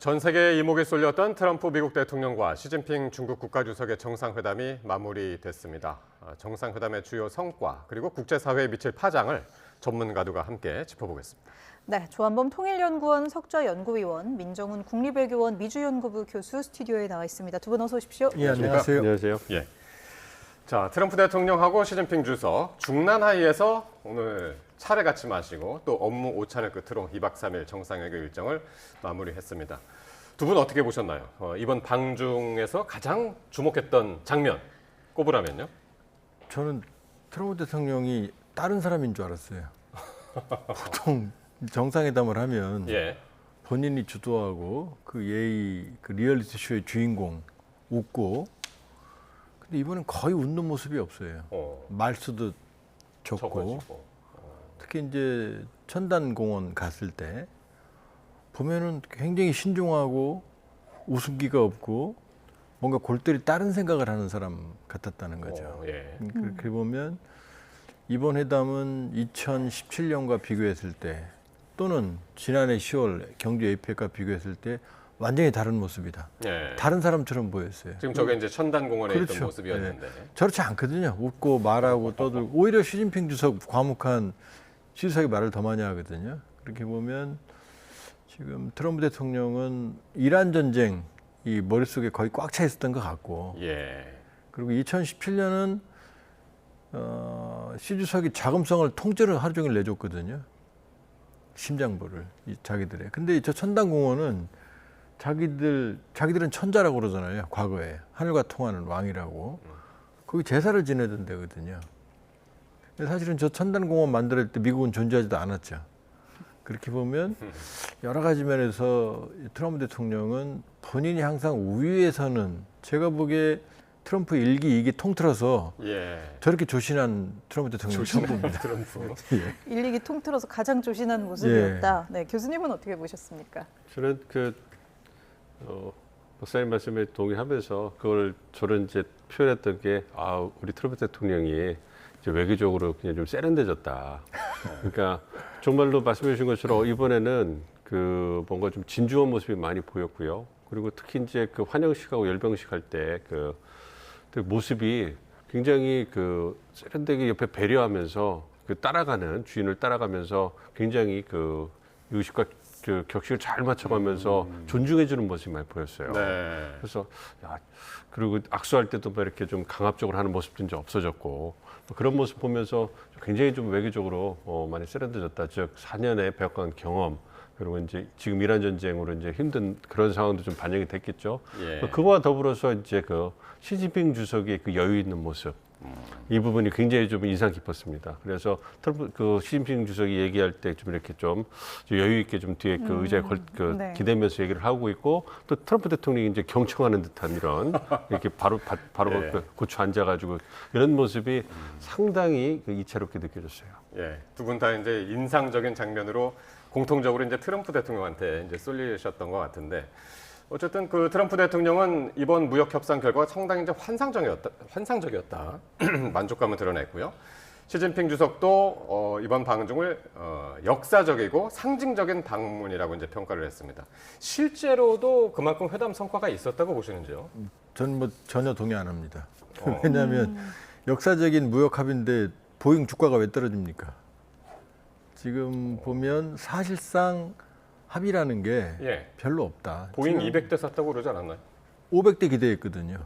전 세계에 이목이 쏠렸던 트럼프 미국 대통령과 시진핑 중국 국가주석의 정상회담이 마무리됐습니다. 정상회담의 주요 성과 그리고 국제사회에 미칠 파장을 전문가들과 함께 짚어보겠습니다. 네, 조한범 통일연구원 석좌연구위원, 민정훈 국립외교원 미주연구부 교수 스튜디오에 나와 있습니다. 두 분 어서 오십시오. 예, 안녕하세요. 안녕하세요. 예. 자, 트럼프 대통령하고 시진핑 주석 중난하이에서 오늘 차를 같이 마시고 또 업무 오찬을 끝으로 2박 3일 정상회담 일정을 마무리했습니다. 두 분 어떻게 보셨나요? 이번 방중에서 가장 주목했던 장면 꼽으라면요? 저는 트럼프 대통령이 다른 사람인 줄 알았어요. 보통 정상회담을 하면 예. 본인이 주도하고 그 예의, 그 리얼리티 쇼의 주인공 웃고, 근데 이번엔 거의 웃는 모습이 없어요. 말수도 적고, 적어지고. 특히 이제 천단공원 갔을 때 보면은 굉장히 신중하고 웃음기가 없고 뭔가 골똘히 다른 생각을 하는 사람 같았다는 거죠. 예. 그렇게 보면 이번 회담은 2017년과 비교했을 때 또는 지난해 10월 경주 APEC과 비교했을 때 완전히 다른 모습이다. 예. 다른 사람처럼 보였어요. 지금 저게 이제 천단공원에 그렇죠. 있던 모습이었는데. 저렇지 않거든요. 웃고 말하고 떠들고 오히려 시진핑 주석 과묵한 시주석이 말을 더 많이 하거든요. 그렇게 보면 지금 트럼프 대통령은 이란 전쟁 이 머릿속에 거의 꽉 차 있었던 것 같고, 예. 그리고 2017년은 시 주석이 자금성을 통째로 하루 종일 내줬거든요. 심장부를 자기들의. 근데 저 천단공원은 자기들은 천자라고 그러잖아요. 과거에 하늘과 통하는 왕이라고. 거기 제사를 지내던 데거든요. 근데 사실은 저 천단공원 만들 때 미국은 존재하지도 않았죠. 그렇게 보면 여러 가지 면에서 트럼프 대통령은 본인이 항상 우위에서는, 제가 보기에 트럼프 1기, 2기 통틀어서 예. 저렇게 조신한 트럼프 대통령 처음 봅니다. 트럼프. 1, 2기 통틀어서 가장 조신한 모습이었다. 네, 교수님은 어떻게 보셨습니까? 저는 박사님 말씀에 동의하면서 저는 이제 표현했던 게 우리 트럼프 대통령이 이제 외교적으로 그냥 좀 세련돼졌다. 그러니까 정말로 말씀해 주신 것처럼 이번에는 뭔가 좀 진중한 모습이 많이 보였고요. 그리고 특히 이제 환영식하고 열병식 할 때 그 모습이 굉장히 세련되게 옆에 배려하면서 주인을 따라가면서 굉장히 의식과 격식을 잘 맞춰가면서 존중해주는 모습이 많이 보였어요. 네. 그래서 그리고 악수할 때도 이렇게 좀 강압적으로 하는 모습도 이제 없어졌고, 그런 모습 보면서 굉장히 좀 외교적으로 많이 세련돼졌다. 즉 4년의 배역한 경험, 그리고 이제 지금 이란 전쟁으로 이제 힘든 그런 상황도 좀 반영이 됐겠죠. 예. 그거와 더불어서 이제 시진핑 주석의 여유 있는 모습, 이 부분이 굉장히 좀 인상 깊었습니다. 그래서 시진핑 주석이 얘기할 때 좀 이렇게 좀 여유 있게 좀 뒤에 의자에 네. 기대면서 얘기를 하고 있고, 또 트럼프 대통령이 이제 경청하는 듯한 이런 이렇게 바로 예. 고추 앉아가지고 이런 모습이 상당히 이채롭게 느껴졌어요. 예. 두 분 다 이제 인상적인 장면으로 공통적으로 이제 트럼프 대통령한테 이제 쏠리셨던 것 같은데, 어쨌든 트럼프 대통령은 이번 무역 협상 결과가 상당히 이제 환상적이었다. 만족감을 드러냈고요. 시진핑 주석도 이번 방중을 역사적이고 상징적인 방문이라고 이제 평가를 했습니다. 실제로도 그만큼 회담 성과가 있었다고 보시는지요? 저는 전혀 동의 안 합니다. 왜냐하면 역사적인 무역 합의인데 보잉 주가가 왜 떨어집니까? 지금 보면 사실상 합의라는 게 예. 별로 없다. 보잉 지금 200대 샀다고 그러지 않았나요? 500대 기대했거든요.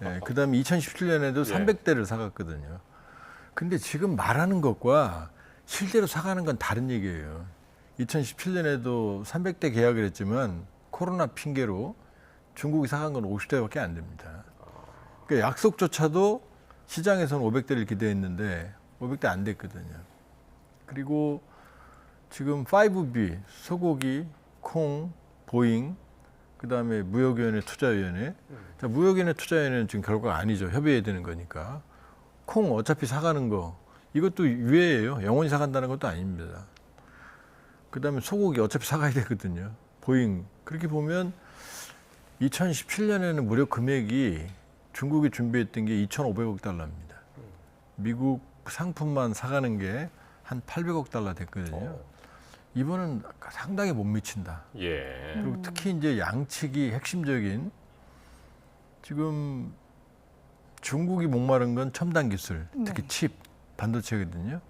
예, 그다음에 2017년에도 예. 300대를 사갔거든요. 근데 지금 말하는 것과 실제로 사가는 건 다른 얘기예요. 2017년에도 300대 계약을 했지만 코로나 핑계로 중국이 사간 건 50대밖에 안 됩니다. 그러니까 약속조차도 시장에서는 500대를 기대했는데 500대 안 됐거든요. 그리고 지금 5B, 소고기, 콩, 보잉, 그다음에 무역위원회, 투자위원회. 자, 무역위원회, 투자위원회는 지금 결과가 아니죠. 협의해야 되는 거니까. 콩 어차피 사가는 거, 이것도 유예예요. 영원히 사간다는 것도 아닙니다. 그다음에 소고기 어차피 사가야 되거든요. 보잉. 그렇게 보면 2017년에는 무역 금액이 중국이 준비했던 게 2,500억 달러입니다. 미국 상품만 사가는 게 한 800억 달러 됐거든요. 이번은 상당히 못 미친다. 예. 그리고 특히 이제 양측이 핵심적인 지금 중국이 목마른 건 첨단 기술, 특히 칩, 반도체거든요.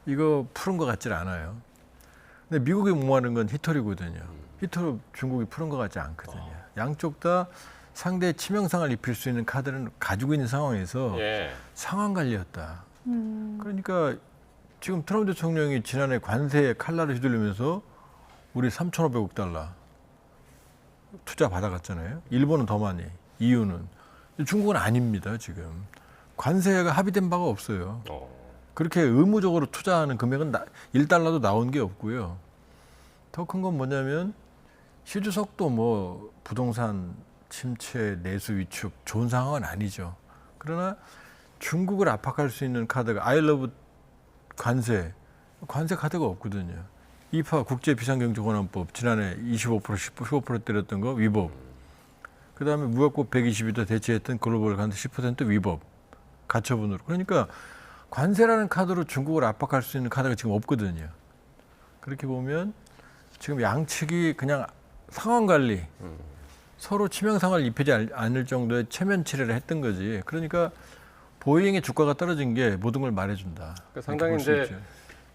이거 푸른 것 같질 않아요. 근데 미국이 목마른 건 히터리거든요. 히터로 중국이 푸른 것 같지 않거든요. 양쪽 다 상대의 치명상을 입힐 수 있는 카드는 가지고 있는 상황에서 예. 상황 관리였다. 그러니까 지금 트럼프 대통령이 지난해 관세에 칼날을 휘둘리면서 우리 3,500억 달러 투자 받아갔잖아요. 일본은 더 많이. 이유는 중국은 아닙니다. 지금 관세가 합의된 바가 없어요. 그렇게 의무적으로 투자하는 금액은 1달러도 나온 게 없고요. 더 큰 건 뭐냐면 시 주석도 뭐 부동산 침체, 내수 위축 좋은 상황은 아니죠. 그러나 중국을 압박할 수 있는 카드가 I love 관세 카드가 없거든요. 이파 국제비상경제권한법 지난해 25% 15% 때렸던 거 위법. 그다음에 무역법 122도 대체했던 글로벌 관세 10% 위법. 가처분으로. 그러니까 관세라는 카드로 중국을 압박할 수 있는 카드가 지금 없거든요. 그렇게 보면 지금 양측이 그냥 상황 관리, 서로 치명상을 입히지 않을 정도의 체면 치레를 했던 거지. 그러니까 보잉의 주가가 떨어진 게 모든 걸 말해준다. 그러니까 상당히 이제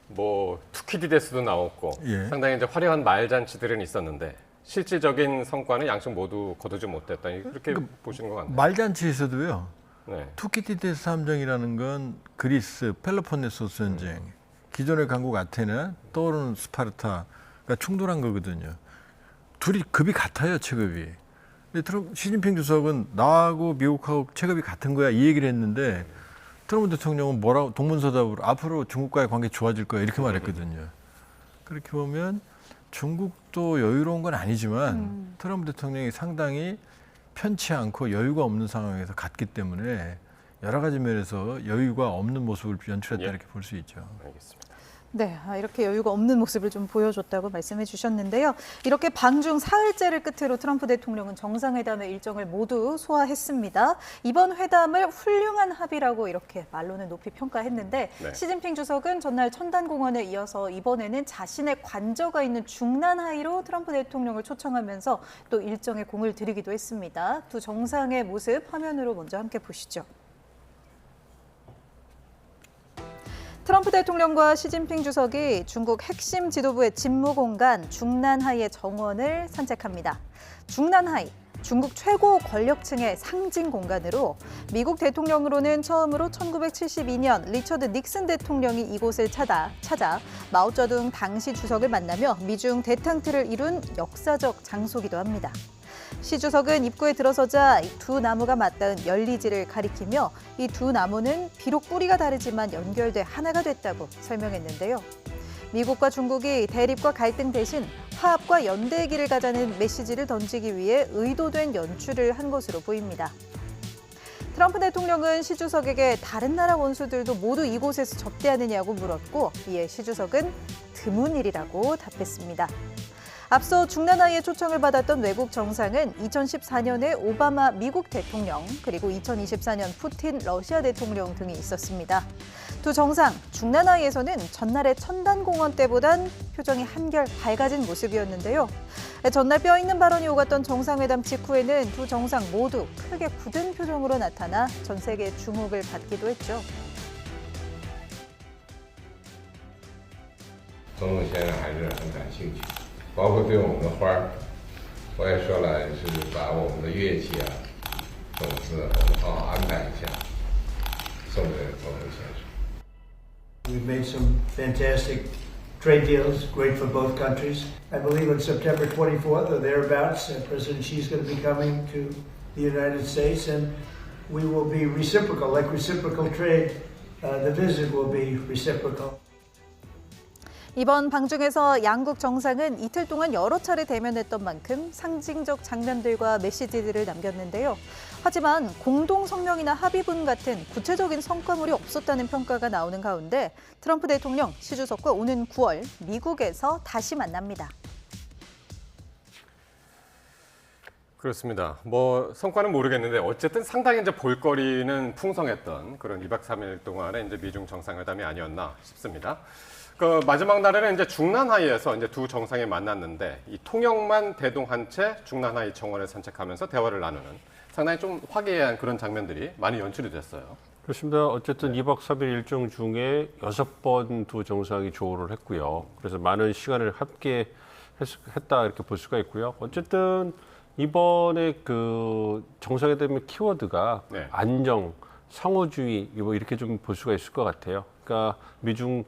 뭐 투키디데스도 나왔고 예. 상당히 이제 화려한 말잔치들은 있었는데 실질적인 성과는 양측 모두 거두지 못했다. 그렇게 보시는 것 같네요. 말잔치에서도요. 네. 투키디데스 함정이라는 건 그리스 펠로폰네소스 전쟁, 기존의 강국 아테네, 떠오르는 스파르타가 충돌한 거거든요. 둘이 급이 같아요, 체급이. 근데 시진핑 주석은 나하고 미국하고 체급이 같은 거야 이 얘기를 했는데 트럼프 대통령은 뭐라고 동문서답으로 앞으로 중국과의 관계 좋아질 거야 이렇게 말했거든요. 그렇게 보면 중국도 여유로운 건 아니지만 트럼프 대통령이 상당히 편치 않고 여유가 없는 상황에서 갔기 때문에 여러 가지 면에서 여유가 없는 모습을 연출했다 예. 이렇게 볼 수 있죠. 알겠습니다. 네, 이렇게 여유가 없는 모습을 좀 보여줬다고 말씀해 주셨는데요. 이렇게 방중 사흘째를 끝으로 트럼프 대통령은 정상회담의 일정을 모두 소화했습니다. 이번 회담을 훌륭한 합의라고 이렇게 말로는 높이 평가했는데 네. 시진핑 주석은 전날 천단공원에 이어서 이번에는 자신의 관저가 있는 중난하이로 트럼프 대통령을 초청하면서 또 일정에 공을 들이기도 했습니다. 두 정상의 모습 화면으로 먼저 함께 보시죠. 트럼프 대통령과 시진핑 주석이 중국 핵심 지도부의 집무 공간 중난하이의 정원을 산책합니다. 중난하이, 중국 최고 권력층의 상징 공간으로 미국 대통령으로는 처음으로 1972년 리처드 닉슨 대통령이 이곳을 찾아 마오쩌둥 당시 주석을 만나며 미중 대탕트를 이룬 역사적 장소기도 합니다. 시 주석은 입구에 들어서자 두 나무가 맞닿은 열리지를 가리키며 이 두 나무는 비록 뿌리가 다르지만 연결돼 하나가 됐다고 설명했는데요. 미국과 중국이 대립과 갈등 대신 화합과 연대의 길을 가자는 메시지를 던지기 위해 의도된 연출을 한 것으로 보입니다. 트럼프 대통령은 시 주석에게 다른 나라 원수들도 모두 이곳에서 접대하느냐고 물었고 이에 시 주석은 드문 일이라고 답했습니다. 앞서 중난하이의 초청을 받았던 외국 정상은 2014년에 오바마 미국 대통령, 그리고 2024년 푸틴 러시아 대통령 등이 있었습니다. 두 정상, 중난하이에서는 전날의 천단공원 때보단 표정이 한결 밝아진 모습이었는데요. 전날 뼈있는 발언이 오갔던 정상회담 직후에는 두 정상 모두 크게 굳은 표정으로 나타나 전 세계의 주목을 받기도 했죠. 总统先生还是很感兴趣，包括对我们的花儿，我也说了，是把我们的乐器啊、种子我们好好安排一下，送给总统先生。 We've made some fantastic trade deals, great for both countries. I believe on September 24th or thereabouts, President Xi is going to be coming to the United States, and we will be reciprocal, like reciprocal trade. The visit will be reciprocal. 이번 방중에서 양국 정상은 이틀 동안 여러 차례 대면했던 만큼 상징적 장면들과 메시지들을 남겼는데요. 하지만 공동 성명이나 합의문 같은 구체적인 성과물이 없었다는 평가가 나오는 가운데 트럼프 대통령, 시 주석과 오는 9월 미국에서 다시 만납니다. 그렇습니다. 뭐 성과는 모르겠는데 어쨌든 상당히 이제 볼거리는 풍성했던 그런 2박 3일 동안의 이제 미중 정상회담이 아니었나 싶습니다. 그 마지막 날에는 이제 중난하이에서 이제 두 정상이 만났는데 이 통역만 대동한 채 중난하이 정원을 산책하면서 대화를 나누는 상당히 좀 화기애애한 그런 장면들이 많이 연출이 됐어요. 그렇습니다. 어쨌든 2박 3일 일정 중에 6번 두 정상이 조우를 했고요. 그래서 많은 시간을 함께 했다 이렇게 볼 수가 있고요. 어쨌든 이번에 그 정상회담의 키워드가 네. 안정, 상호주의 뭐 이렇게 좀 볼 수가 있을 것 같아요. 그러니까 미중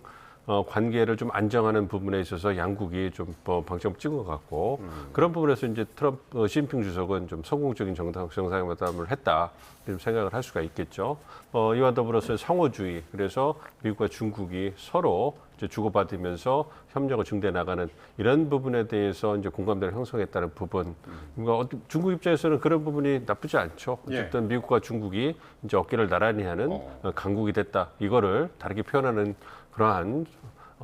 관계를 좀 안정하는 부분에 있어서 양국이 좀 방점을 찍은 것 같고 그런 부분에서 이제 트럼프 시진핑 주석은 좀 성공적인 정상회담을 했다 이런 생각을 할 수가 있겠죠. 이와 더불어서 상호주의 그래서 미국과 중국이 서로 이제 주고받으면서 협력을 증대해 나가는 이런 부분에 대해서 이제 공감대를 형성했다는 부분. 그러니까 중국 입장에서는 그런 부분이 나쁘지 않죠. 어쨌든 미국과 중국이 이제 어깨를 나란히 하는 강국이 됐다. 이거를 다르게 표현하는 그러한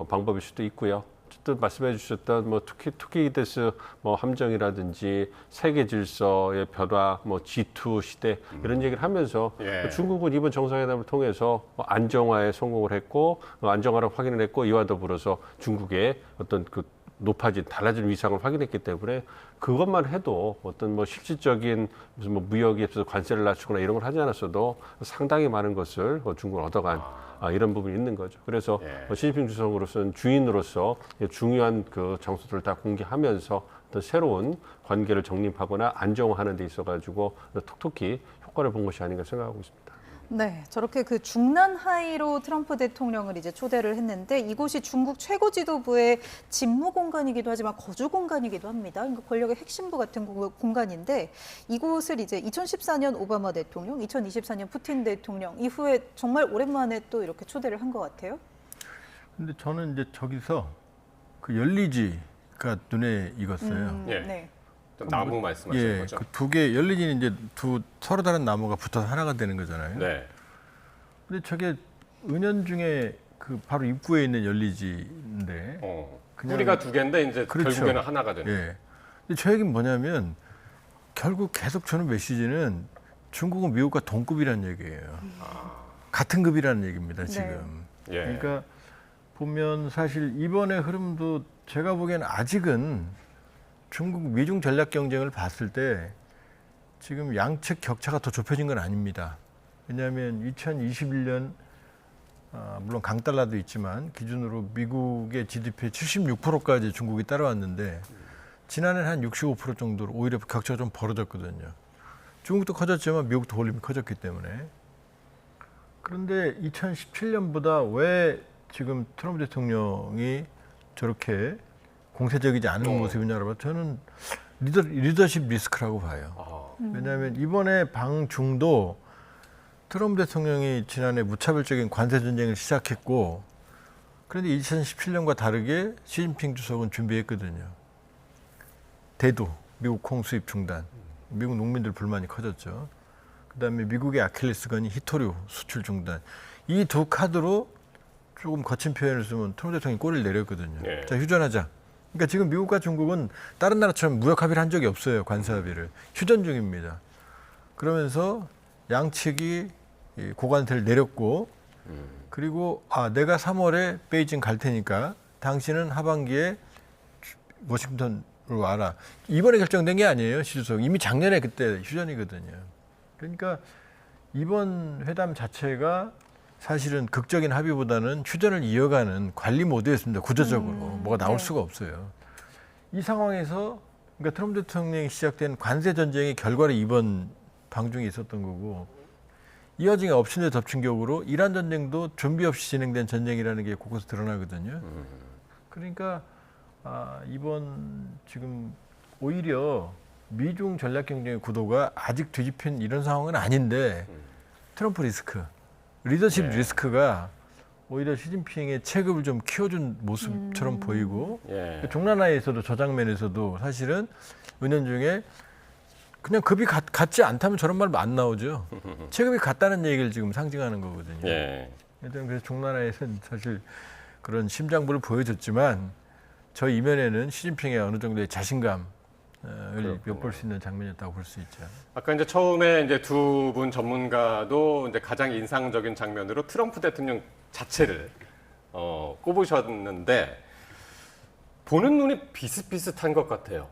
방법일 수도 있고요. 어쨌든 말씀해 주셨던 뭐 투키디스 뭐 함정이라든지 세계 질서의 변화, 뭐 G2 시대 이런 얘기를 하면서 예. 중국은 이번 정상회담을 통해서 안정화에 성공을 했고 안정화를 확인을 했고 이와 더불어서 중국의 어떤 그 높아진 달라진 위상을 확인했기 때문에 그것만 해도 어떤 뭐 실질적인 무슨 뭐 무역에 있어서 관세를 낮추거나 이런 걸 하지 않았어도 상당히 많은 것을 중국은 얻어간 이런 부분이 있는 거죠. 그래서 예. 시진핑 주석으로서는 주인으로서 중요한 그 장소들을 다 공개하면서 어떤 새로운 관계를 정립하거나 안정화하는 데 있어가지고 톡톡히 효과를 본 것이 아닌가 생각하고 있습니다. 네, 저렇게 그 중난하이로 트럼프 대통령을 이제 초대를 했는데 이곳이 중국 최고 지도부의 집무 공간이기도 하지만 거주 공간이기도 합니다. 그러니까 권력의 핵심부 같은 공간인데 이곳을 이제 2014년 오바마 대통령, 2024년 푸틴 대통령 이후에 정말 오랜만에 또 이렇게 초대를 한 것 같아요. 근데 저는 이제 저기서 그 열리지가 눈에 익었어요. 예. 네. 나무 말씀하시는 예, 거죠? 그 두 개 열리지는 이제 두 서로 다른 나무가 붙어서 하나가 되는 거잖아요. 네. 근데 저게 은연중에 그 바로 입구에 있는 열리지인데. 그냥- 뿌리가 두 개인데 이제 그렇죠. 결국에는 하나가 되는. 예. 근데 저 얘기는 뭐냐면 결국 계속 주는 메시지는 중국은 미국과 동급이라는 얘기예요. 같은 급이라는 얘기입니다, 지금. 예. 그러니까 보면 사실 이번의 흐름도 제가 보기에는 아직은 중국 미중 전략 경쟁을 봤을 때 지금 양측 격차가 더 좁혀진 건 아닙니다. 왜냐하면 2021년 물론 강달러도 있지만 기준으로 미국의 GDP의 76%까지 중국이 따라왔는데 지난해는 한 65% 정도로 오히려 격차가 좀 벌어졌거든요. 중국도 커졌지만 미국도 볼륨이 커졌기 때문에. 그런데 2017년보다 왜 지금 트럼프 대통령이 저렇게 공세적이지 않은 모습이냐고 하면 저는 리더십 리스크라고 봐요. 왜냐하면 이번에 방중도 트럼프 대통령이 지난해 무차별적인 관세 전쟁을 시작했고 그런데 2017년과 다르게 시진핑 주석은 준비했거든요. 대두, 미국 콩 수입 중단, 미국 농민들 불만이 커졌죠. 그다음에 미국의 아킬레스건이 히토류 수출 중단. 이 두 카드로 조금 거친 표현을 쓰면 트럼프 대통령이 꼬리를 내렸거든요. 예. 자, 휴전하자. 그러니까 지금 미국과 중국은 다른 나라처럼 무역 합의를 한 적이 없어요. 관세 합의를. 휴전 중입니다. 그러면서 양측이 이 고관세를 내렸고 그리고 내가 3월에 베이징 갈 테니까 당신은 하반기에 워싱턴으로 와라. 이번에 결정된 게 아니에요. 시 주석. 이미 작년에 그때 휴전이거든요. 그러니까 이번 회담 자체가 사실은 극적인 합의보다는 휴전을 이어가는 관리 모드였습니다. 구조적으로. 뭐가 나올 네. 수가 없어요. 이 상황에서 그러니까 트럼프 대통령이 시작된 관세 전쟁의 결과로 이번 방중이 있었던 거고 이 와중에 엎친 데 덮친 격으로 이란 전쟁도 준비 없이 진행된 전쟁이라는 게 곳곳에 드러나거든요. 그러니까 이번 지금 오히려 미중 전략 경쟁의 구도가 아직 뒤집힌 이런 상황은 아닌데 트럼프 리스크, 리더십 네. 리스크가 오히려 시진핑의 체급을 좀 키워준 모습처럼 보이고 예. 종란화에서도 저 장면에서도 사실은 은연중에 그냥 급이 같지 않다면 저런 말 안 나오죠. 체급이 같다는 얘기를 지금 상징하는 거거든요. 예. 그래서 종란화에서는 사실 그런 심장부를 보여줬지만 저 이면에는 시진핑의 어느 정도의 자신감을 엿볼 수 있는 장면이었다고 볼 수 있죠. 아까 이제 처음에 이제 두 분 전문가도 이제 가장 인상적인 장면으로 트럼프 대통령 자체를 꼽으셨는데 보는 눈이 비슷비슷한 것 같아요.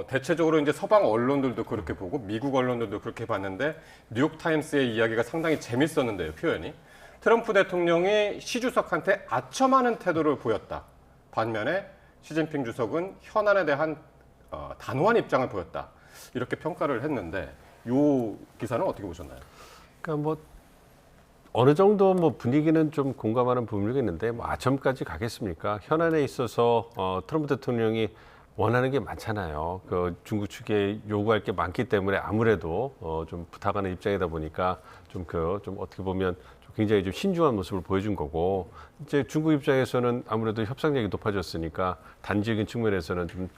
대체적으로 이제 서방 언론들도 그렇게 보고 미국 언론들도 그렇게 봤는데 뉴욕타임스의 이야기가 상당히 재밌었는데요, 표현이. 트럼프 대통령이 시 주석한테 아첨하는 태도를 보였다. 반면에 시진핑 주석은 현안에 대한 단호한 입장을 보였다. 이렇게 평가를 했는데 이 기사는 어떻게 보셨나요? 그러니까 뭐 어느 정도 뭐 분위기는 좀 공감하는 부분이 있는데 뭐 아첨까지 가겠습니까? 현안에 있어서 트럼프 대통령이 원하는 게 많잖아요. 그 중국 측에 요구할 게 많기 때문에 아무래도 좀 부탁하는 입장이다 보니까 좀 어떻게 보면 좀 굉장히 좀 신중한 모습을 보여준 거고, 이제 중국 입장에서는 아무래도 협상력이 높아졌으니까 단지적인 측면에서는 좀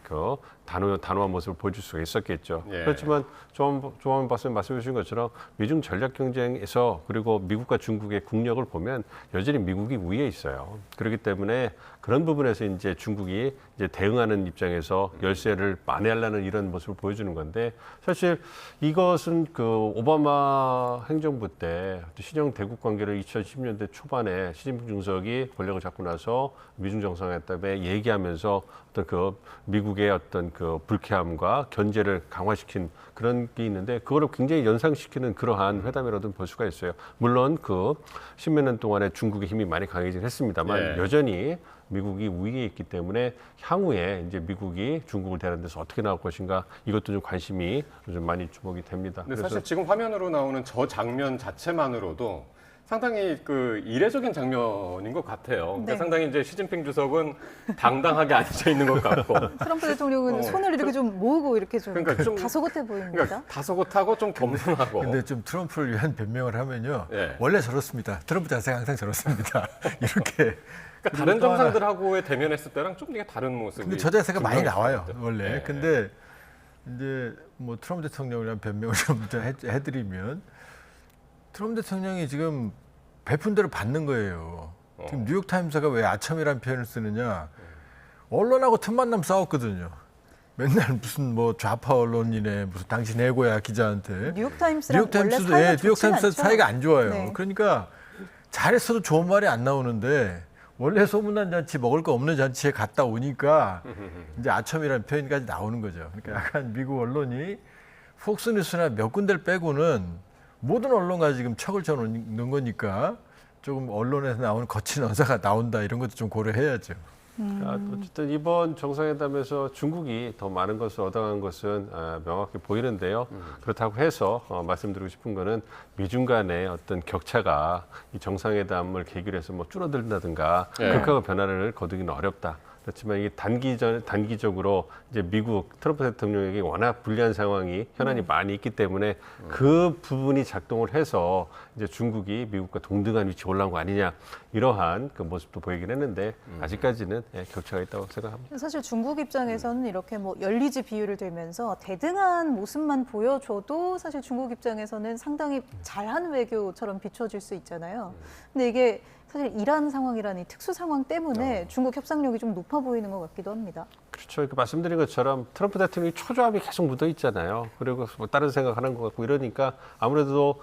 단호한 모습을 보여줄 수가 있었겠죠. 예. 그렇지만 조원 박사님 말씀해 주신 것처럼 미중 전략 경쟁에서 그리고 미국과 중국의 국력을 보면 여전히 미국이 우위에 있어요. 그렇기 때문에 그런 부분에서 이제 중국이 이제 대응하는 입장에서 열세를 만회하려는 이런 모습을 보여주는 건데, 사실 이것은 그 오바마 행정부 때 신형 대국 관계를 2010년대 초반에 시진핑 주석이 권력을 잡고 나서 미중 정상회담에 얘기하면서 어떤 그 미국의 어떤 그 불쾌함과 견제를 강화시킨 그런 게 있는데, 그거를 굉장히 연상시키는 그러한 회담이라도 볼 수가 있어요. 물론 그 십몇 년 동안에 중국의 힘이 많이 강해지긴 했습니다만 예. 여전히 미국이 우위에 있기 때문에 향후에 이제 미국이 중국을 대하는 데서 어떻게 나올 것인가, 이것도 좀 관심이 좀 많이 주목이 됩니다. 근데 사실 지금 화면으로 나오는 저 장면 자체만으로도 상당히 그 이례적인 장면인 것 같아요. 그러니까 네. 상당히 이제 시진핑 주석은 당당하게 앉아 있는 것 같고, 트럼프 대통령은 손을 이렇게 좀 모으고 이렇게 좀 그러니까 좀- 다소곳해 보입니다. 그러니까 다소곳하고 좀 겸손하고. 근데 좀 트럼프를 위한 변명을 하면요. 예. 원래 저렇습니다. 트럼프 자세가 항상 저렇습니다. 이렇게. 그러니까 다른 또 하나- 정상들하고의 대면했을 때랑 좀 이게 다른 모습이. 근데 저 자세가 많이 분명히 나와요. 있었죠. 원래. 예. 근데 이제 뭐 트럼프 대통령을 위한 변명을 좀 해드리면, 트럼프 대통령이 지금 베푼 대로 받는 거예요. 지금 뉴욕타임스가 왜 아첨이라는 표현을 쓰느냐. 언론하고 틈만 나면 싸웠거든요. 맨날 무슨 뭐 좌파 언론이네, 무슨 당신 해고야 기자한테. 뉴욕타임스랑 원래 뉴욕타임스도 사이가 좋진 뉴욕타임스 않죠. 사이가 안 좋아요. 네. 그러니까 잘했어도 좋은 말이 안 나오는데 원래 소문난 잔치 먹을 거 없는 잔치에 갔다 오니까 이제 아첨이라는 표현까지 나오는 거죠. 그러니까 약간 미국 언론이 폭스뉴스나 몇 군데를 빼고는 모든 언론과 지금 척을 쳐놓는 거니까 조금 언론에서 나오는 거친 언사가 나온다, 이런 것도 좀 고려해야죠. 어쨌든 이번 정상회담에서 중국이 더 많은 것을 얻어간 것은 명확히 보이는데요. 그렇다고 해서 말씀드리고 싶은 거는 미중 간의 어떤 격차가 이 정상회담을 계기로 해서 뭐 줄어든다든가 네. 극하고 변화를 거두기는 어렵다. 그렇지만 이게 단기적으로 이제 미국 트럼프 대통령에게 워낙 불리한 상황이 현안이 많이 있기 때문에 그 부분이 작동을 해서 이제 중국이 미국과 동등한 위치에 올라온 거 아니냐, 이러한 그 모습도 보이긴 했는데 아직까지는 격차가 있다고 생각합니다. 사실 중국 입장에서는 이렇게 뭐 열리지 비유를 들면서 대등한 모습만 보여줘도 사실 중국 입장에서는 상당히 잘한 외교처럼 비춰질 수 있잖아요. 근데 이게 사실 이란 상황이라는 이 특수 상황 때문에 중국 협상력이 좀 높아 보이는 것 같기도 합니다. 그렇죠. 이렇게 말씀드린 것처럼 트럼프 대통령이 초조함이 계속 묻어 있잖아요. 그리고 뭐 다른 생각하는 것 같고 이러니까 아무래도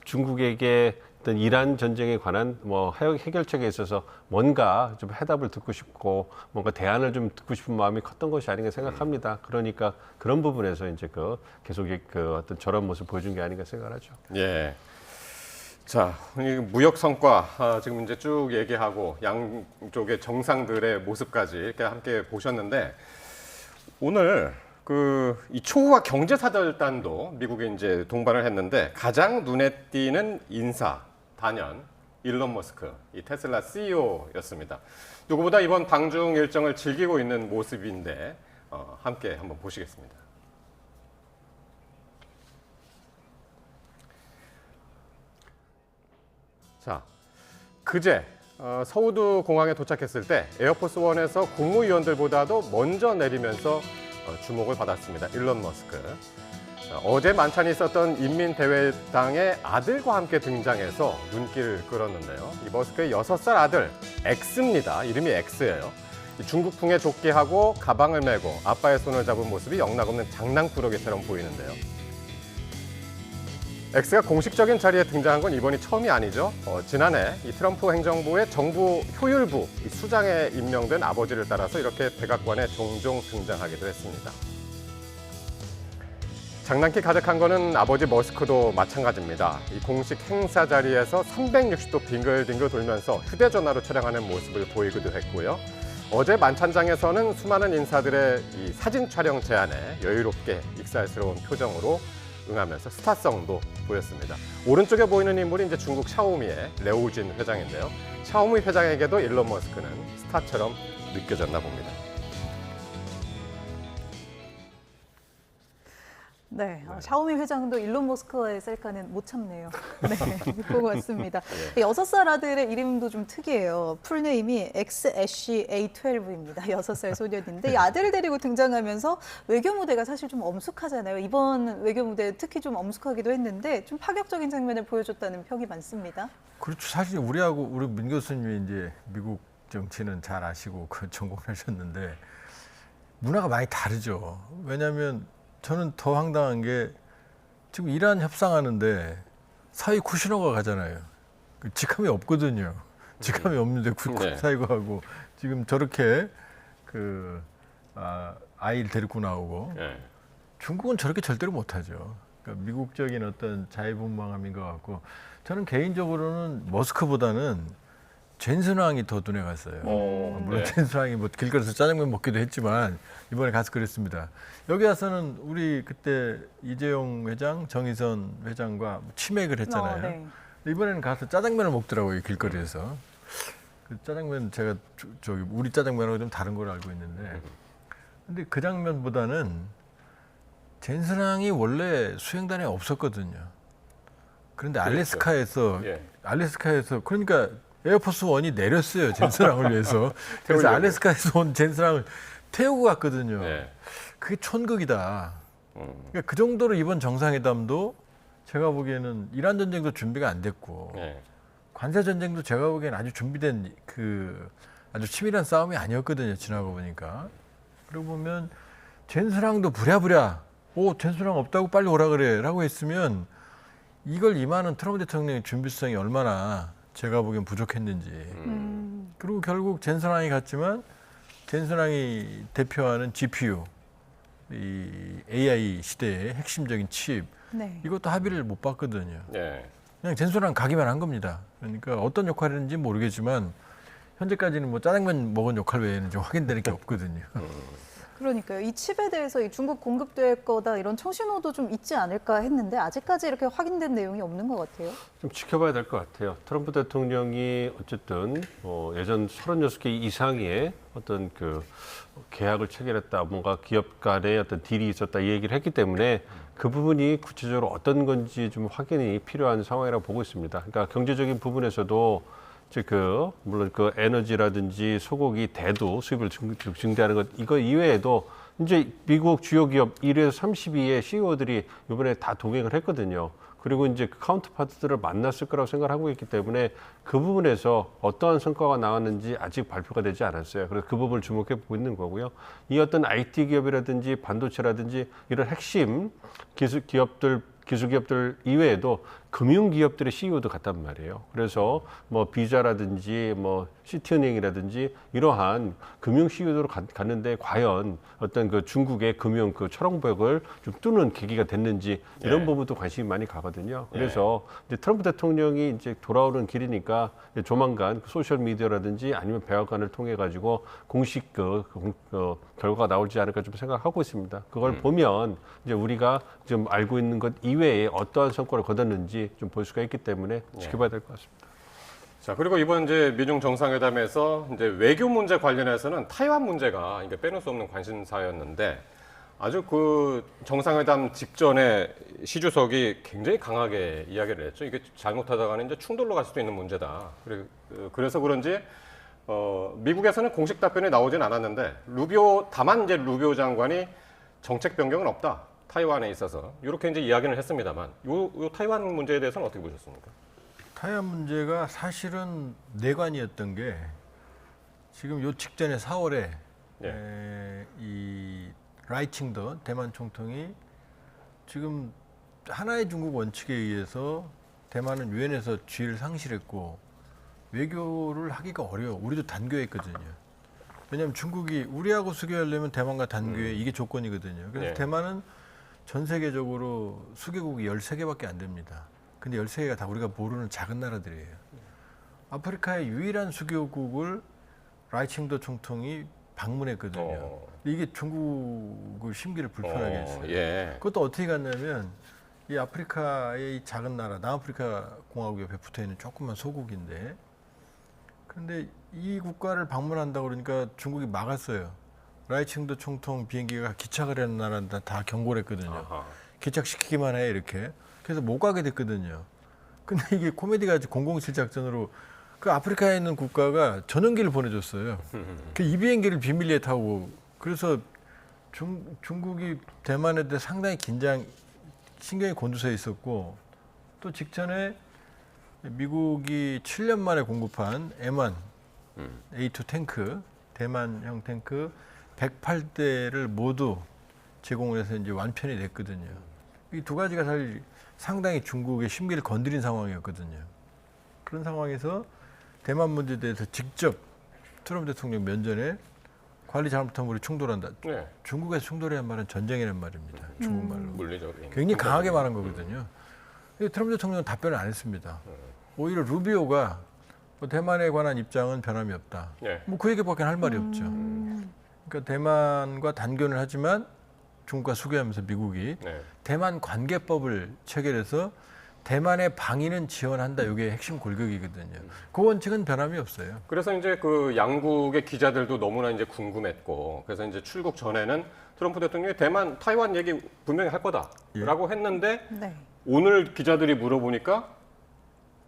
중국에게 어떤 이란 전쟁에 관한 뭐 해결책에 있어서 뭔가 좀 해답을 듣고 싶고 뭔가 대안을 좀 듣고 싶은 마음이 컸던 것이 아닌가 생각합니다. 그러니까 그런 부분에서 이제 계속 어떤 저런 모습 보여준 게 아닌가 생각하죠. 예. 자, 이 무역 성과 지금 이제 쭉 얘기하고 양쪽의 정상들의 모습까지 이렇게 함께 보셨는데, 오늘 이 초호화 경제사절단도 미국에 이제 동반을 했는데 가장 눈에 띄는 인사 단연 일론 머스크, 이 테슬라 CEO였습니다. 누구보다 이번 방중 일정을 즐기고 있는 모습인데 함께 한번 보시겠습니다. 자, 그제 서우드 공항에 도착했을 때 에어포스 원에서 국무위원들보다도 먼저 내리면서 주목을 받았습니다. 일론 머스크. 어제 만찬이 있었던 인민대회당의 아들과 함께 등장해서 눈길을 끌었는데요. 이 머스크의 6살 아들 엑스입니다. 이름이 엑스예요. 중국풍의 조끼하고 가방을 메고 아빠의 손을 잡은 모습이 영락없는 장난꾸러기처럼 보이는데요. X가 공식적인 자리에 등장한 건 이번이 처음이 아니죠. 지난해 이 트럼프 행정부의 정부 효율부 이 수장에 임명된 아버지를 따라서 이렇게 백악관에 종종 등장하기도 했습니다. 장난기 가득한 거는 아버지 머스크도 마찬가지입니다. 이 공식 행사 자리에서 360도 빙글빙글 돌면서 휴대전화로 촬영하는 모습을 보이기도 했고요. 어제 만찬장에서는 수많은 인사들의 이 사진 촬영 제안에 여유롭게 익살스러운 표정으로 응하면서 스타성도 보였습니다. 오른쪽에 보이는 인물이 이제 중국 샤오미의 레오진 회장인데요. 샤오미 회장에게도 일론 머스크는 스타처럼 느껴졌나 봅니다. 네, 샤오미 회장도 일론 머스크와의 셀카는 못 참네요. 네, 보고 왔습니다. 6살 아들의 이름도 좀 특이해요. 풀네임이 XAC A12입니다. 6살 소년인데 이 아들을 데리고 등장하면서 외교 무대가 사실 좀 엄숙하잖아요. 이번 외교 무대 특히 좀 엄숙하기도 했는데 좀 파격적인 장면을 보여줬다는 평이 많습니다. 그렇죠. 사실 우리 민 교수님이 이제 미국 정치는 잘 아시고 그 전공하셨는데 문화가 많이 다르죠. 왜냐하면 저는 더 황당한 게 지금 이란 협상하는데 사위 쿠시너가 가잖아요. 직함이 없거든요. 직함이 없는데 네. 사위가 하고 지금 저렇게 아이를 데리고 나오고 네. 중국은 저렇게 절대로 못하죠. 그러니까 미국적인 어떤 자유분방함인 것 같고 저는 개인적으로는 머스크보다는 젠슨 왕이 더 눈에 갔어요. 물론 네. 젠슨 왕이 뭐 길거리에서 짜장면 먹기도 했지만 이번에 가서 그랬습니다. 여기 와서는 우리 그때 이재용 회장, 정의선 회장과 치맥을 했잖아요. 네. 이번에는 가서 짜장면을 먹더라고요, 길거리에서. 그 짜장면 제가 저기 우리 짜장면하고 좀 다른 걸 알고 있는데 근데 그 장면보다는 젠슨 왕이 원래 수행단에 없었거든요. 그런데 알래스카에서 예. 그러니까 에어포스 원이 내렸어요. 젠슨왕을 위해서. 그래서 태우려고. 알래스카에서 온 젠슨왕을 태우고 갔거든요. 네. 그게 천극이다. 그러니까 그 정도로 이번 정상회담도 제가 보기에는 이란 전쟁도 준비가 안 됐고 네. 관세 전쟁도 제가 보기엔 아주 준비된 아주 치밀한 싸움이 아니었거든요. 지나고 보니까. 그러고 보면 젠슨왕도 부랴부랴 젠슨왕 없다고 빨리 오라 그래라고 했으면 이걸 임하는 트럼프 대통령의 준비성이 얼마나 제가 보기엔 부족했는지. 그리고 결국 젠슨왕이 갔지만 젠슨왕이 대표하는 GPU, 이 AI 시대의 핵심적인 칩, 네. 이것도 합의를 못 봤거든요. 네. 그냥 젠슨왕 가기만 한 겁니다. 그러니까 어떤 역할을 했는지 모르겠지만 현재까지는 뭐 짜장면 먹은 역할 외에는 좀 확인되는 게 없거든요. 그러니까요. 이 칩에 대해서 이 중국 공급될 거다 이런 청신호도 좀 있지 않을까 했는데 아직까지 이렇게 확인된 내용이 없는 것 같아요. 좀 지켜봐야 될 것 같아요. 트럼프 대통령이 어쨌든 예전 36개 이상의 어떤 그 계약을 체결했다, 뭔가 기업 간의 어떤 딜이 있었다 이 얘기를 했기 때문에 그 부분이 구체적으로 어떤 건지 좀 확인이 필요한 상황이라고 보고 있습니다. 그러니까 경제적인 부분에서도 즉 물론 그 에너지라든지 소고기, 대두 수입을 증대하는 것 이거 이외에도 이제 미국 주요 기업 1위에서 32위의 CEO들이 이번에 다 동행을 했거든요. 그리고 이제 그 카운터파트들을 만났을 거라고 생각을 하고 있기 때문에 그 부분에서 어떠한 성과가 나왔는지 아직 발표가 되지 않았어요. 그래서 그 부분을 주목해 보고 있는 거고요. 이 어떤 IT 기업이라든지 반도체라든지 이런 핵심 기술 기업들 이외에도 금융 기업들의 CEO도 갔단 말이에요. 그래서 뭐 비자라든지 뭐 시티은행이라든지 이러한 금융 CEO로 갔는데 과연 어떤 그 중국의 금융 그 철옹벽을 좀 뚫는 계기가 됐는지 이런 네. 부분도 관심이 많이 가거든요. 그래서 이제 트럼프 대통령이 이제 돌아오는 길이니까 이제 조만간 소셜 미디어라든지 아니면 백악관을 통해 가지고 공식 결과가 나올지 않을까 좀 생각하고 있습니다. 그걸 보면 이제 우리가 좀 알고 있는 것 이외에 어떠한 성과를 거뒀는지 좀 볼 수가 있기 때문에 지켜봐야 될 것 같습니다. 자, 그리고 이번 이제 미중 정상회담에서 이제 외교 문제 관련해서는 타이완 문제가 이게 빼놓을 수 없는 관심사였는데 아주 그 정상회담 직전에 시 주석이 굉장히 강하게 이야기를 했죠. 이게 잘못하다가는 이제 충돌로 갈 수도 있는 문제다. 그래서 그런지 미국에서는 공식 답변이 나오진 않았는데 다만 이제 루비오 장관이 정책 변경은 없다. 타이완에 있어서 이렇게 이제 이야기를 했습니다만 요 타이완 문제에 대해서는 어떻게 보셨습니까? 타이완 문제가 사실은 내관이었던 게 지금 요 직전에 4월에 이 라이칭더 대만 총통이 지금 하나의 중국 원칙에 의해서 대만은 유엔에서 지위를 상실했고 외교를 하기가 어려워. 우리도 단교했거든요. 왜냐하면 중국이 우리하고 수교하려면 대만과 단교에 이게 조건이거든요. 그래서 네. 대만은 전 세계적으로 수교국이 13개밖에 안 됩니다. 근데 13개가 다 우리가 모르는 작은 나라들이에요. 아프리카의 유일한 수교국을 라이칭도 총통이 방문했거든요. 이게 중국을 심기를 불편하게 했어요. 예. 그것도 어떻게 갔냐면 이 아프리카의 이 작은 나라 남아프리카 공화국 옆에 붙어있는 조그만 소국인데 그런데 이 국가를 방문한다 그러니까 중국이 막았어요. 라이칭도 총통 비행기가 기착을 하는 나라는 다 경고를 했거든요. 아하. 기착시키기만 해 이렇게. 그래서 못 가게 됐거든요. 근데 이게 코미디가 007 작전으로 그 아프리카에 있는 국가가 전용기를 보내줬어요. 그 이 비행기를 비밀리에 타고 그래서 중국이 대만에 대해 상당히 신경이 곤두서 있었고 또 직전에 미국이 7년 만에 공급한 M1 A2 탱크 대만형 탱크 108대를 모두 제공을 해서 이제 완편이 됐거든요. 이 두 가지가 사실 상당히 중국의 심기를 건드린 상황이었거든요. 그런 상황에서 대만 문제에 대해서 직접 트럼프 대통령 면전에 관리 잘못하면 우리 충돌한다. 네. 중국에서 충돌이란 말은 전쟁이란 말입니다. 중국말로. 물리적으로. 굉장히 강하게 말한 거거든요. 근데 트럼프 대통령은 답변을 안 했습니다. 오히려 루비오가 뭐 대만에 관한 입장은 변함이 없다. 네. 뭐 그 얘기밖에 할 말이 없죠. 그러니까 대만과 단교는 하지만 중국과 수교하면서 미국이 네. 대만 관계법을 체결해서 대만의 방위는 지원한다. 이게 핵심 골격이거든요. 그 원칙은 변함이 없어요. 그래서 이제 그 양국의 기자들도 너무나 이제 궁금했고, 그래서 이제 출국 전에는 트럼프 대통령이 대만, 타이완 얘기 분명히 할 거다라고 했는데 네. 오늘 기자들이 물어보니까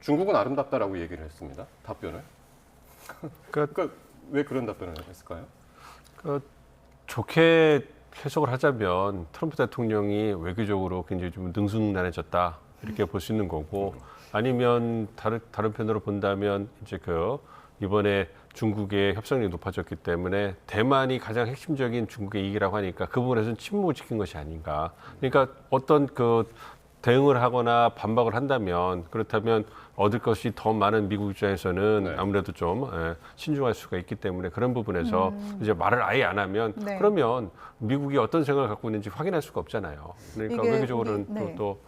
중국은 아름답다라고 얘기를 했습니다. 답변을. 그러니까 왜 그런 답변을 했을까요? 좋게 해석을 하자면 트럼프 대통령이 외교적으로 굉장히 좀 능숙난해졌다 이렇게 볼 수 있는 거고 아니면 다른 편으로 본다면 이제 이번에 중국의 협상력이 높아졌기 때문에 대만이 가장 핵심적인 중국의 이익이라고 하니까 그 부분에서는 침묵을 지킨 것이 아닌가. 그러니까 어떤 대응을 하거나 반박을 한다면 그렇다면 얻을 것이 더 많은 미국 입장에서는 네. 아무래도 좀 신중할 수가 있기 때문에 그런 부분에서 이제 말을 아예 안 하면 네. 그러면 미국이 어떤 생각을 갖고 있는지 확인할 수가 없잖아요. 그러니까 이게 외교적으로는 네. 또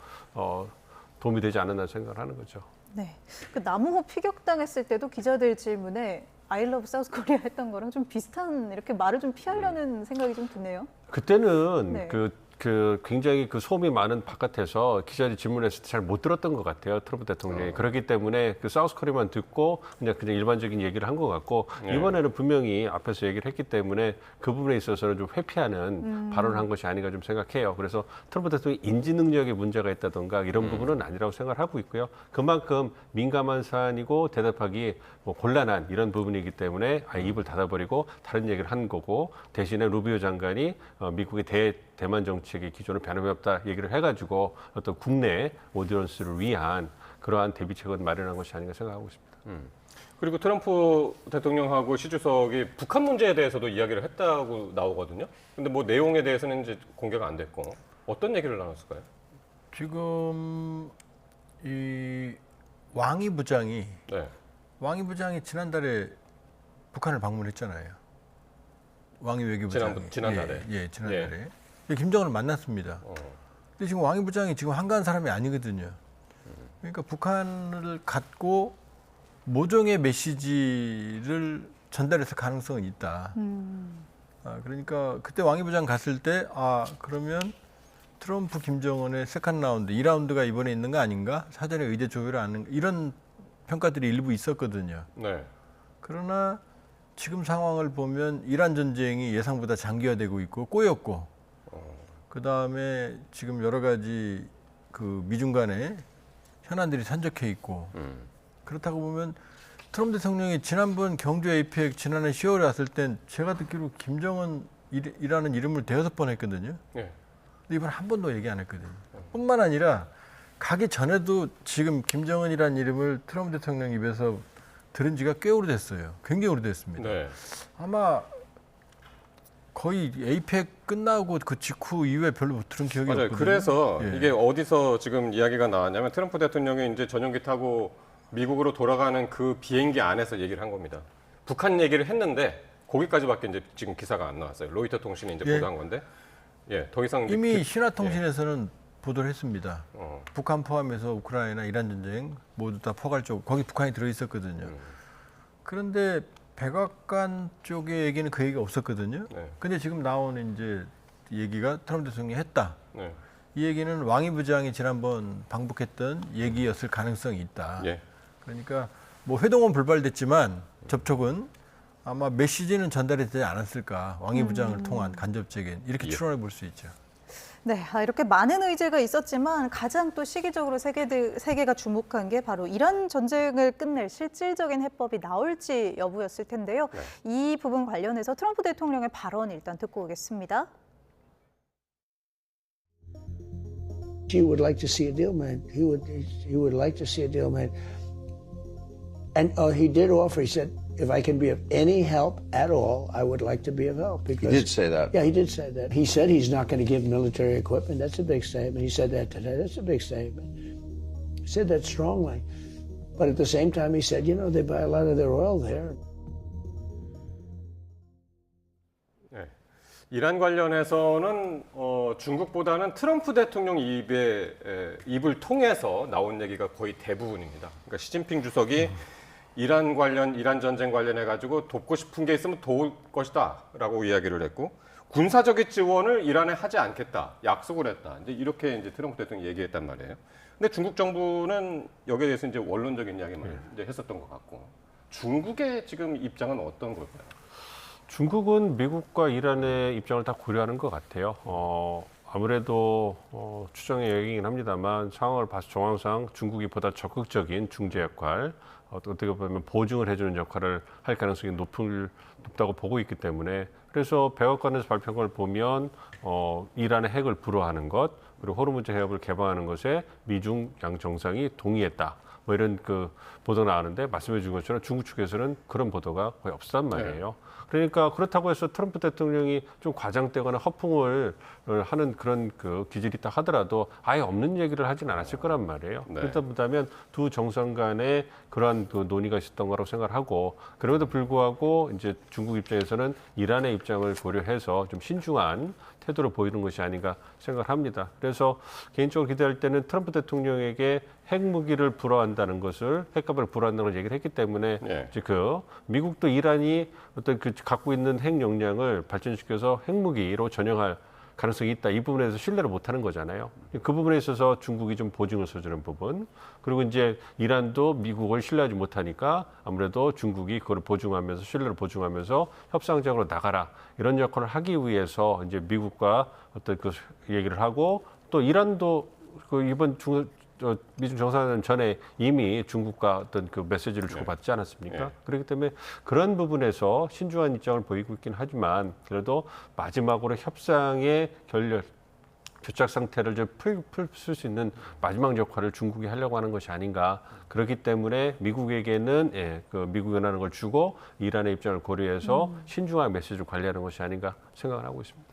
도움이 되지 않았나 생각을 하는 거죠. 네. 그 남우호 피격당했을 때도 기자들 질문에 I love South Korea 했던 거랑 좀 비슷한 이렇게 말을 좀 피하려는 생각이 좀 드네요. 그때는 네. 굉장히 소음이 많은 바깥에서 기자들이 질문했을 때 잘 못 들었던 것 같아요. 트럼프 대통령이. 그렇기 때문에 사우스 코리아만 듣고 그냥 일반적인 얘기를 한 것 같고 네. 이번에는 분명히 앞에서 얘기를 했기 때문에 그 부분에 있어서는 좀 회피하는 발언을 한 것이 아닌가 좀 생각해요. 그래서 트럼프 대통령이 인지 능력에 문제가 있다던가 이런 부분은 아니라고 생각을 하고 있고요. 그만큼 민감한 사안이고 대답하기 곤란한 이런 부분이기 때문에 아예 입을 닫아버리고 다른 얘기를 한 거고 대신에 루비오 장관이 미국의 대만 정책의 기존을 변함이 없다 얘기를 해가지고 어떤 국내 오디언스를 위한 그러한 대비책을 마련한 것이 아닌가 생각하고 있습니다. 그리고 트럼프 대통령하고 시 주석이 북한 문제에 대해서도 이야기를 했다고 나오거든요. 근데 뭐 내용에 대해서는 이제 공개가 안 됐고 어떤 얘기를 나눴을까요? 지금 이 왕이 부장이 지난달에 북한을 방문했잖아요. 왕이 외교부장이. 지난달에. 지난달에. 김정은을 만났습니다. 근데 지금 왕이 부장이 지금 한가한 사람이 아니거든요. 그러니까 북한을 갖고 모종의 메시지를 전달했을 가능성은 있다. 그러니까 그때 왕이 부장 갔을 때 그러면 트럼프 김정은의 세컨드 라운드 2라운드가 이번에 있는 거 아닌가? 사전에 의제 조율을 하는 이런 평가들이 일부 있었거든요. 네. 그러나 지금 상황을 보면 이란 전쟁이 예상보다 장기화되고 있고 꼬였고 그다음에 지금 여러 가지 미중 간의 현안들이 산적해 있고 그렇다고 보면 트럼프 대통령이 지난번 경주 APEC 지난해 10월에 왔을 땐 제가 듣기로 김정은이라는 이름을 대여섯 번 했거든요. 네. 근데 이번에 한 번도 얘기 안 했거든요. 뿐만 아니라 가기 전에도 지금 김정은이라는 이름을 트럼프 대통령 입에서 들은 지가 꽤 오래됐어요. 굉장히 오래됐습니다. 네. 아마 거의 에이펙 끝나고 그 직후 이후에 별로 못 들은 기억이 맞아요. 없거든요. 그래서 예. 이게 어디서 지금 이야기가 나왔냐면 트럼프 대통령이 이제 전용기 타고 미국으로 돌아가는 그 비행기 안에서 얘기를 한 겁니다. 북한 얘기를 했는데 거기까지밖에 이제 지금 기사가 안 나왔어요. 로이터 통신이 이제 예. 보도한 건데, 예, 더 이상 이제 이미 그- 신화통신에서는 보도를 했습니다. 어, 북한 포함해서 우크라이나, 이란 전쟁 모두 다 포괄적 거기 북한이 들어 있었거든요. 그런데 백악관 쪽의 얘기는 그 얘기가 없었거든요. 네. 근데 지금 나오는 이제 얘기가 트럼프 대통령이 했다. 네, 이 얘기는 왕이 부장이 지난번 방북했던 얘기였을 가능성이 있다. 예, 그러니까 뭐 회동은 불발됐지만 접촉은 아마 메시지는 전달이 되지 않았을까. 왕이 부장을 통한 간접적인 이렇게 예. 추론해 볼 수 있죠. 네, 이렇게 많은 의제가 있었지만 가장 또 시기적으로 세계가 주목한 게 바로 이란 전쟁을 끝낼 실질적인 해법이 나올지 여부였을 텐데요. 이 부분 관련해서 트럼프 대통령의 발언 일단 듣고 오겠습니다. He would like to see a deal made. He would like to see a deal made. And he did offer. He said, if I can be of any help at all, I would like to be of help. He Because, did say that. Yeah, he did say that. He said he's not going to give military equipment. That's a big statement. He said that today. That's a big statement. He said that strongly. But at the same time, he said, you know, they buy a lot of their oil there. 예. 이란 관련해서는 중국보다는 트럼프 대통령 입을 통해서 나온 얘기가 거의 대부분입니다. 그러니까 시진핑 주석이 이란 전쟁 관련해 가지고 돕고 싶은 게 있으면 도울 것이다라고 이야기를 했고 군사적인 지원을 이란에 하지 않겠다 약속을 했다. 이제 이렇게 이제 트럼프 대통령이 얘기했단 말이에요. 근데 중국 정부는 여기에 대해서 이제 원론적인 이야기만 이제 했었던 것 같고 중국의 지금 입장은 어떤 걸까요? 중국은 미국과 이란의 입장을 다 고려하는 것 같아요. 아무래도 추정의 얘기긴 합니다만 상황을 봐서 정황상 중국이 보다 적극적인 중재 역할, 어떻게 보면 보증을 해주는 역할을 할 가능성이 높다고 보고 있기 때문에 그래서 백악관에서 발표한 걸 보면 이란의 핵을 불허하는 것 그리고 호르무즈 해협을 개방하는 것에 미중 양 정상이 동의했다. 뭐 이런 그 보도가 나왔는데 말씀해 주신 것처럼 중국 측에서는 그런 보도가 거의 없었단 말이에요. 그러니까 그렇다고 해서 트럼프 대통령이 좀 과장되거나 허풍을 하는 그런 그 기질이 있다 하더라도 아예 없는 얘기를 하진 않았을 거란 말이에요. 네. 그렇다 보다면 두 정상 간에 그러한 그 논의가 있었던 거라고 생각을 하고 그럼에도 불구하고 이제 중국 입장에서는 이란의 입장을 고려해서 좀 신중한 태도를 보이는 것이 아닌가 생각을 합니다. 그래서 개인적으로 기대할 때는 트럼프 대통령에게 핵무기를 불허한다는 것을 핵가방을 불허한다는 걸 얘기를 했기 때문에 예. 이제 그 미국도 이란이 어떤 그 갖고 있는 핵 역량을 발전시켜서 핵무기로 전용할 가능성이 있다. 이 부분에서 신뢰를 못하는 거잖아요. 그 부분에 있어서 중국이 좀 보증을 써주는 부분. 그리고 이제 이란도 미국을 신뢰하지 못하니까 아무래도 중국이 그걸 보증하면서 신뢰를 보증하면서 협상적으로 나가라. 이런 역할을 하기 위해서 이제 미국과 어떤 그 얘기를 하고 또 이란도 그 이번 미중 정상회담 전에 이미 중국과 어떤 그 메시지를 주고받지 않았습니까? 네. 그렇기 때문에 그런 부분에서 신중한 입장을 보이고 있긴 하지만 그래도 마지막으로 협상의 교착 상태를 좀 풀 수 있는 마지막 역할을 중국이 하려고 하는 것이 아닌가. 그렇기 때문에 미국에게는 그 미국 원하는 걸 주고 이란의 입장을 고려해서 신중한 메시지를 관리하는 것이 아닌가 생각을 하고 있습니다.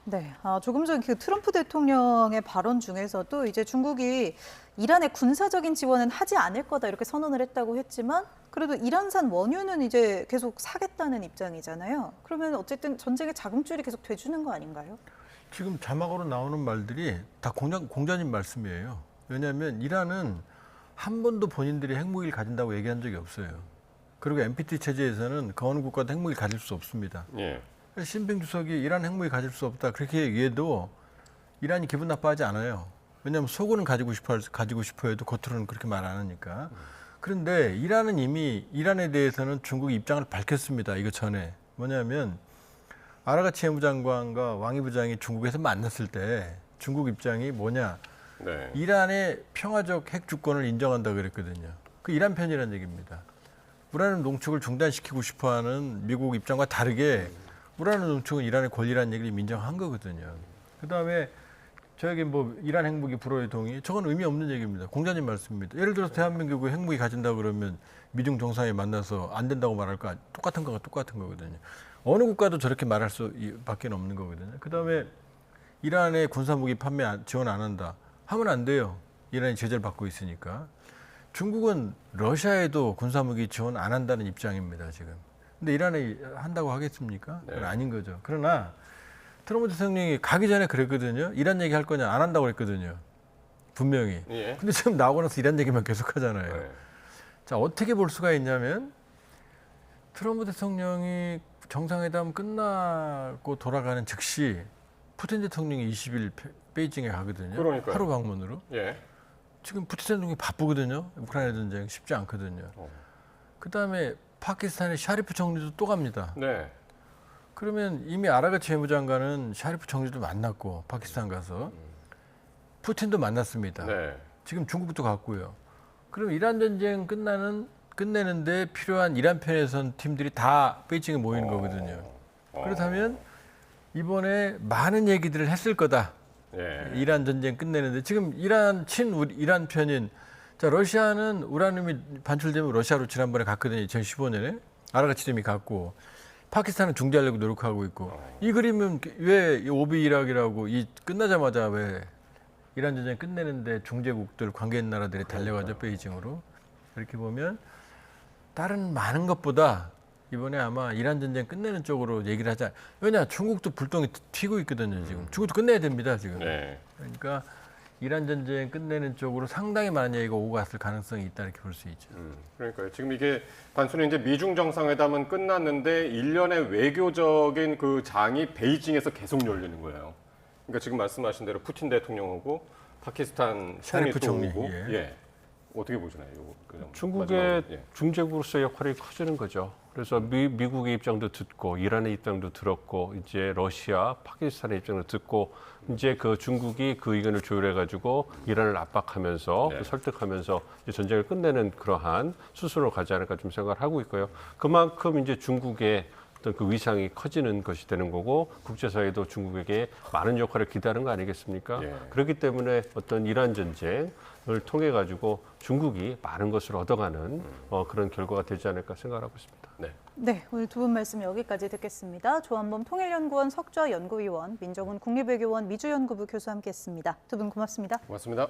네, 조금 전 그 트럼프 대통령의 발언 중에서도 이제 중국이 이란의 군사적인 지원은 하지 않을 거다 이렇게 선언을 했다고 했지만 그래도 이란산 원유는 이제 계속 사겠다는 입장이잖아요. 그러면 어쨌든 전쟁의 자금줄이 계속 돼주는 거 아닌가요? 지금 자막으로 나오는 말들이 다 공자님 말씀이에요. 왜냐하면 이란은 한 번도 본인들이 핵무기를 가진다고 얘기한 적이 없어요. 그리고 NPT 체제에서는 그 어느 국가도 핵무기를 가질 수 없습니다. 예. 시진핑 주석이 이란 핵무기 가질 수 없다 그렇게 얘기해도 이란이 기분 나빠하지 않아요. 왜냐하면 속으로는 가지고 싶어 해도 겉으로는 그렇게 말 안 하니까. 그런데 이란은 이미 이란에 대해서는 중국이 입장을 밝혔습니다. 이거 전에 뭐냐면 아라가치 해무장관과 왕이 부장이 중국에서 만났을 때 중국 입장이 뭐냐? 네. 이란의 평화적 핵 주권을 인정한다 그랬거든요. 그 이란 편이라는 얘기입니다. 우라늄 농축을 중단시키고 싶어하는 미국 입장과 다르게 우라늄 농축은 이란의 권리라는 얘기를 인정한 거거든요. 그다음에 저에게 뭐 이란 핵무기 불허에 동의, 저건 의미 없는 얘기입니다. 공자님 말씀입니다. 예를 들어서 대한민국이 핵무기 가진다 그러면 미중 정상이 만나서 안 된다고 말할까? 똑같은 거거든요. 어느 국가도 저렇게 말할 수밖에 없는 거거든요. 그다음에 이란에 군사무기 판매 지원 안 한다 하면 안 돼요. 이란이 제재를 받고 있으니까. 중국은 러시아에도 군사무기 지원 안 한다는 입장입니다, 지금. 근데 이란이 한다고 하겠습니까? 그건 아닌 거죠. 그러나 트럼프 대통령이 가기 전에 그랬거든요. 이란 얘기 할 거냐 안 한다고 그랬거든요. 분명히. 예. 근데 지금 나오고 나서 이란 얘기만 계속 하잖아요. 네. 자, 어떻게 볼 수가 있냐면 트럼프 대통령이 정상회담 끝나고 돌아가는 즉시 푸틴 대통령이 20일 베이징에 가거든요. 그러니까요. 하루 방문으로. 예. 지금 푸틴 대통령이 바쁘거든요. 우크라이나 전쟁 쉽지 않거든요. 그다음에 파키스탄의 샤리프 총리도 또 갑니다. 네. 그러면 이미 아라가치 외무장관은 샤리프 총리도 만났고 파키스탄 가서 푸틴도 만났습니다. 네. 지금 중국도 갔고요. 그럼 이란 전쟁 끝내는데 필요한 이란 편에 선 팀들이 다 베이징에 모이는 거거든요. 그렇다면 이번에 많은 얘기들을 했을 거다. 예. 이란 전쟁 끝내는데 지금 이란 이란 편인 자 러시아는 우라늄이 반출되면 러시아로 지난번에 갔거든요. 2015년에 아라가치님이 갔고 파키스탄은 중재하려고 노력하고 있고 이 그림은 왜 오비 이락이라고 이 끝나자마자 왜 이란 전쟁 끝내는데 중재국들 관계 있는 나라들이 달려가죠 베이징으로. 이렇게 보면 다른 많은 것보다 이번에 아마 이란 전쟁 끝내는 쪽으로 얘기를 하자. 왜냐 중국도 불똥이 튀고 있거든요 지금. 중국도 끝내야 됩니다 지금. 네. 그러니까 이란 전쟁 끝내는 쪽으로 상당히 많은 얘기가 오고 갔을 가능성이 있다 이렇게 볼 수 있죠. 그러니까요. 지금 이게 단순히 이제 미중 정상회담은 끝났는데 일련의 외교적인 그 장이 베이징에서 계속 열리는 거예요. 그러니까 지금 말씀하신 대로 푸틴 대통령하고 파키스탄 샤리프 총리 총리, 오고 예. 예. 어떻게 보시나요? 그 점. 중국의 마지막으로, 예. 중재국으로서 역할이 커지는 거죠. 그래서 미국의 입장도 듣고 이란의 입장도 들었고 이제 러시아, 파키스탄의 입장도 듣고 이제 그 중국이 그 의견을 조율해 가지고 이란을 압박하면서 네. 설득하면서 이제 전쟁을 끝내는 그러한 수순으로 가지 않을까 좀 생각을 하고 있고요. 그만큼 이제 중국의 어떤 그 위상이 커지는 것이 되는 거고 국제사회도 중국에게 많은 역할을 기대하는 거 아니겠습니까? 예. 그렇기 때문에 어떤 이란 전쟁을 통해 가지고 중국이 많은 것을 얻어가는 그런 결과가 되지 않을까 생각하고 있습니다. 네. 네, 오늘 두 분 말씀 여기까지 듣겠습니다. 조한범 통일연구원 석좌 연구위원, 민정훈 국립외교원 미주연구부 교수 함께했습니다. 두 분 고맙습니다. 고맙습니다.